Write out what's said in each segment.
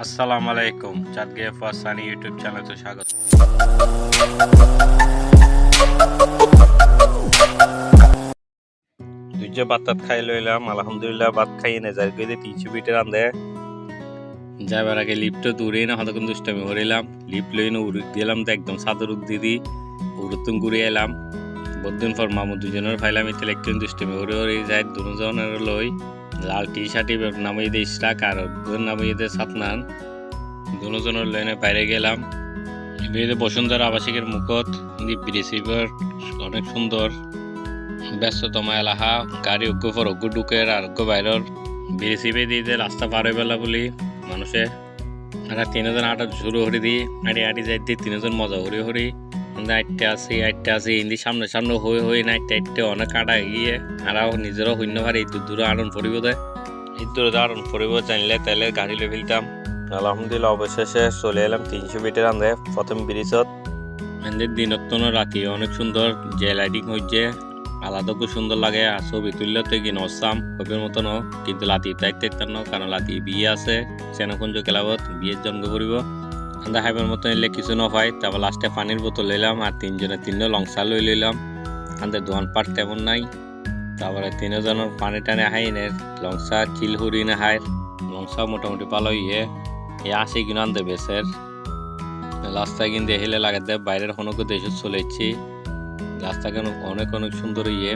আসসালামু আলাইকুম চাঁদগে ফাসানি ইউটিউব চ্যানেলে স্বাগত। দুইজে ভাত খাই লইলাম আলহামদুলিল্লাহ। ভাত খাই এনে যাই গিয়ে 300 ফিটের আন্দে যাবার আগে লিফটে দূরে না হতক্ষণ দুষ্টামি করিলাম। লিফট লই না উড়ি দিলাম তো একদম সাদর উদ্দিদি উড়তুন ঘুরে এলাম। বহুদিন পর মামু দুজনের ফাইলাম ইতে একটু দুষ্টামি করে যায় দুজনের লই লাল টি শার্ট নামিয়ে দিয়ে স্টাক আর নামিয়ে দিয়ে সাতনান দুজনের লাইনে বাইরে গেলাম। বসুন্ধরা আবাসিকের মুখত রিসিভার অনেক সুন্দর ব্যস্ততম এলাকা গাড়ি অজ্ঞ পর অজ্ঞ ঢুকের আর অজ্ঞ বাইরের বিরিসিপে দিয়ে রাস্তা পার হয়ে পেলা বলি মানুষে আর 3জন আটা শুরু হরি দি আড়ি যাই দিয়ে 3জন মজা হরি হরি আটটে আসি ইন্দি সামনে সামনে হয়ে না আটটে অনেক কাটা গিয়ে আর নিজেরও শূন্য ভারে এই দূরে আনন্দ পড়িব দেয় এই দূরে আনন্দ পড়িব জানলে তাইলে গাড়ি লই ফেলতাম। আলহামদুলিল্লাহ অবশেষে চলে এলাম 300 ফিটের আন্দে প্রথম ব্রিজত। এদের দিনত্তন রাতি অনেক সুন্দর যে লাইটিং হয়েছে আলাদা খুব সুন্দর লাগে আর ছবি তুললে তো কি নসাম কবির মতন কিন্তু লাতি তাইতে কারণ লাতি বিয়ে আছে সেনাকুঞ্জ ক্লাবত বিয়ের জন্ম করিব আমরা হাইবের মতন এলে কিছু ন হয় তারপর লাস্টে পানির বোতল লইলাম আর 3 লংসা লই লইলাম আমাদের দোয়ান পাট তেমন নাই। তারপরে 3জনের পানি টানে হাই নে লংসা চিল হুরি না হাই লংসা মোটামুটি পালো ইয়ে এই 80 কিলো আনতে বেসের রাস্তায় কিন্তু হেলে লাগাতে বাইরের কোনো দেশে চলেছি রাস্তা কেন অনেক অনেক সুন্দর ইয়ে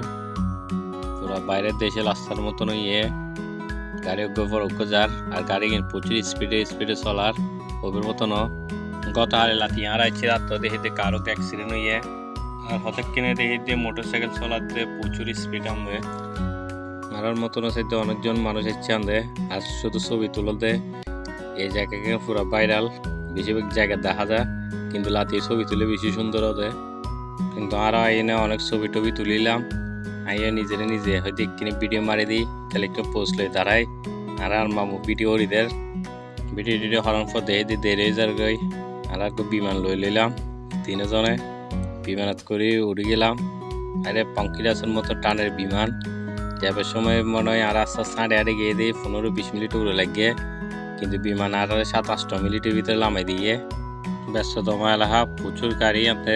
পুরো বাইরের দেশে রাস্তার মতন ইয়ে গাড়ি অজ্ঞর অজ্ঞ যার আর গাড়ি কিন্তু প্রচুর স্পিডে চলার ওদের মতন গত হারে লাতি আর আছে রাত দেখে কারো অ্যাক্সিডেন্ট হইয়ে আর হঠাৎ কিনে দেখে মোটর সাইকেল চলাতে প্রচুর স্পিড আনবে মারার মতন সাইতে অনেকজন মানুষ ইচ্ছে আনবে আর শুধু ছবি তুলতে এই জায়গাকে পুরো ভাইরাল বেশিরভাগ জায়গা দেখা যায় কিন্তু লাতি ছবি তুলে বেশি সুন্দর হবে কিন্তু আর এনে অনেক ছবি টবি তুলিলাম আইয়া নিজে হয়তো একটি ভিডিও মারি দিই তাহলে একটু পোস্ট লই দাঁড়াই আর মামু ভিডিও রিদের ভিডিও হরান পর দেখে দিই দেড় হাজার গই আর বিমান লইলাম 3জনে বিমানত করে উড়ে গেলাম আরে পঙ্কিরাসের মতো টানের বিমান যাবার সময় মনে হয় আর আস্তে আস্তে আড়ে গিয়ে দিই 15-20 মিনিট উড়ে লাগে কিন্তু বিমান আর 7-8 মিনিটের ভিতরে নামাই দিয়ে ব্যস্ততম এলাকা প্রচুর গাড়ি আছে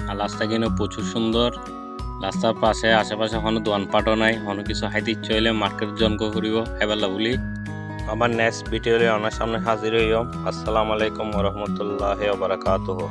আর রাস্তা কিন্তু প্রচুর সুন্দর রাস্তার পাশে আশেপাশে কোনো দোকানপাটও নাই কোনো কিছু হাইতে ইচ্ছে হইলে মার্কেট জন্ম করিব হেবেলা বলি আমার নেক্সট ভিডিওতে আমার সামনে হাজির হইম। আসসালামু আলাইকুম ওয়া রাহমাতুল্লাহি ওয়া বারাকাতুহু।